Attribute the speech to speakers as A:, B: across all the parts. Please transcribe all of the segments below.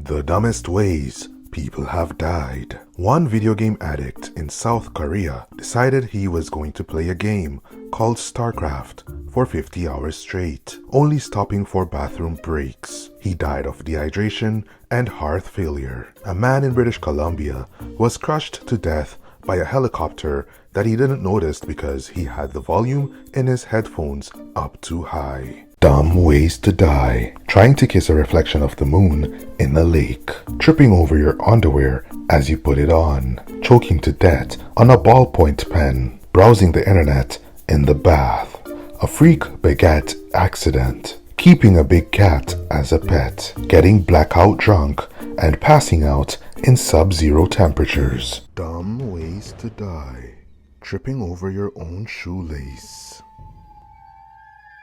A: The dumbest ways people have died. One video game addict in South Korea decided he was going to play a game called StarCraft for 50 hours straight, only stopping for bathroom breaks. He died of dehydration and heart failure. A man in British Columbia was crushed to death by a helicopter that he didn't notice because he had the volume in his headphones up too high. Dumb ways to die. Trying to kiss a reflection of the moon in a lake. Tripping over your underwear as you put it on. Choking to death on a ballpoint pen. Browsing the internet in the bath. A freak baguette accident. Keeping a big cat as a pet. Getting blackout drunk and passing out in sub-zero temperatures. Dumb ways to die. Tripping over your own shoelace.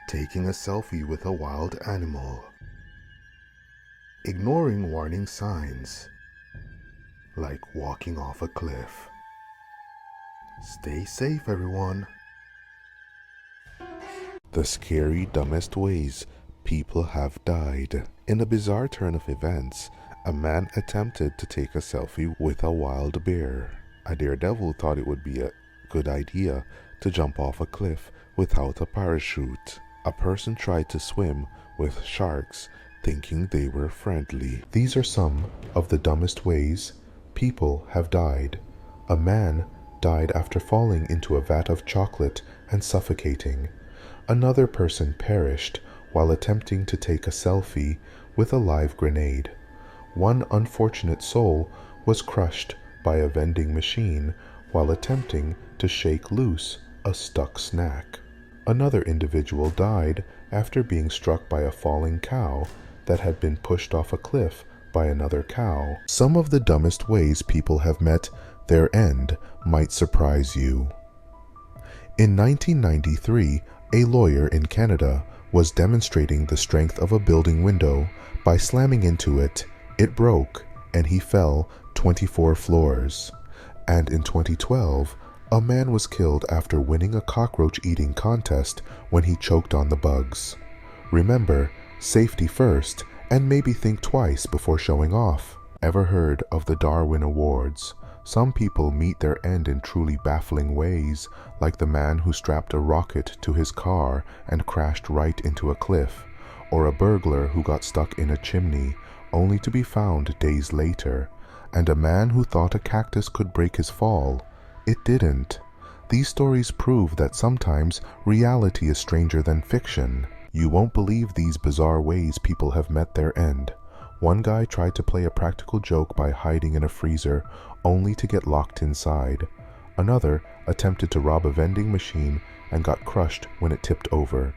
A: Taking a selfie with a wild animal. Ignoring warning signs, like walking off a cliff. Stay safe, everyone. The scary, dumbest ways people have died. In a bizarre turn of events, a man attempted to take a selfie with a wild bear. A daredevil thought it would be a good idea to jump off a cliff without a parachute. A person tried to swim with sharks, thinking they were friendly. These are some of the dumbest ways people have died. A man died after falling into a vat of chocolate and suffocating. Another person perished while attempting to take a selfie with a live grenade. One unfortunate soul was crushed by a vending machine while attempting to shake loose a stuck snack. Another individual died after being struck by a falling cow that had been pushed off a cliff by another cow. Some of the dumbest ways people have met their end might surprise you. In 1993, a lawyer in Canada was demonstrating the strength of a building window by slamming into it. It broke and he fell 24 floors. And in 2012, a man was killed after winning a cockroach-eating contest when he choked on the bugs. Remember, safety first, and maybe think twice before showing off. Ever heard of the Darwin Awards? Some people meet their end in truly baffling ways, like the man who strapped a rocket to his car and crashed right into a cliff, or a burglar who got stuck in a chimney, only to be found days later, and a man who thought a cactus could break his fall. It didn't. These stories prove that sometimes reality is stranger than fiction. You won't believe these bizarre ways people have met their end. One guy tried to play a practical joke by hiding in a freezer, only to get locked inside. Another attempted to rob a vending machine and got crushed when it tipped over.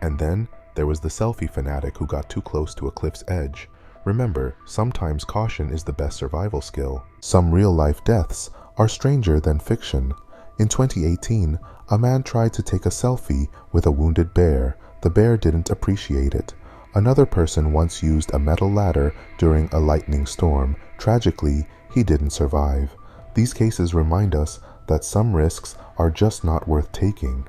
A: And then there was the selfie fanatic who got too close to a cliff's edge. Remember, sometimes caution is the best survival skill. Some real-life deaths are stranger than fiction. In 2018, a man tried to take a selfie with a wounded bear. The bear didn't appreciate it. Another person once used a metal ladder during a lightning storm. Tragically, he didn't survive. These cases remind us that some risks are just not worth taking.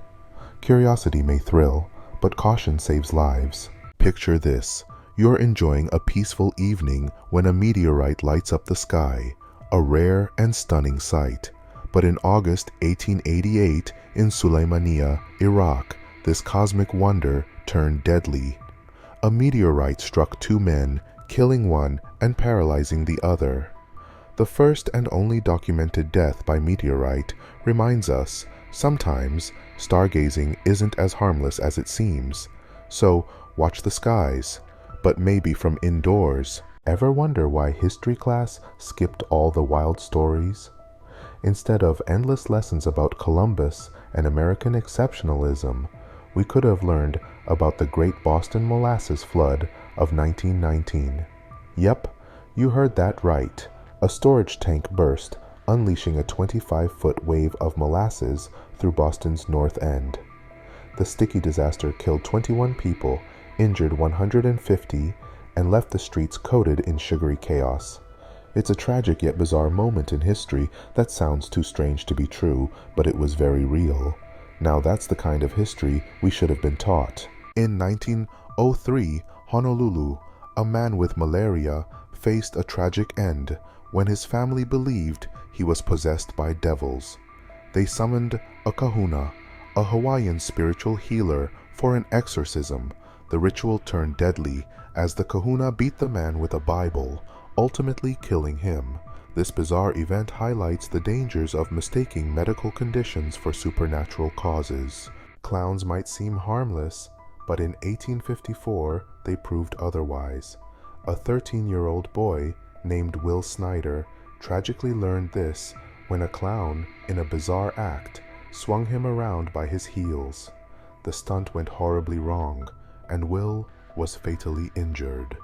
A: Curiosity may thrill, but caution saves lives. Picture this. You're enjoying a peaceful evening when a meteorite lights up the sky. A rare and stunning sight. But in August 1888, in Sulaymaniyah, Iraq, this cosmic wonder turned deadly. A meteorite struck two men, killing one and paralyzing the other. The first and only documented death by meteorite reminds us sometimes stargazing isn't as harmless as it seems. So watch the skies, but maybe from indoors. Ever wonder why history class skipped all the wild stories? Instead of endless lessons about Columbus and American exceptionalism, we could have learned about the Great Boston Molasses Flood of 1919. Yep, you heard that right. A storage tank burst, unleashing a 25-foot wave of molasses through Boston's North End. The sticky disaster killed 21 people, injured 150, and left the streets coated in sugary chaos. It's a tragic yet bizarre moment in history that sounds too strange to be true, but it was very real. Now that's the kind of history we should have been taught. In 1903, Honolulu, A man with malaria faced a tragic end when his family believed he was possessed by devils. They summoned a kahuna, a Hawaiian spiritual healer, for an exorcism. The ritual turned deadly as the kahuna beat the man with a Bible, ultimately killing him. This bizarre event highlights the dangers of mistaking medical conditions for supernatural causes. Clowns might seem harmless, but in 1854 they proved otherwise. A 13-year-old boy named Will Snyder tragically learned this when a clown, in a bizarre act, swung him around by his heels. The stunt went horribly wrong, and Will was fatally injured.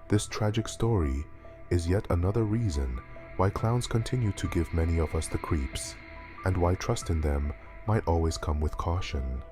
A: This tragic story is yet another reason why clowns continue to give many of us the creeps, and why trust in them might always come with caution.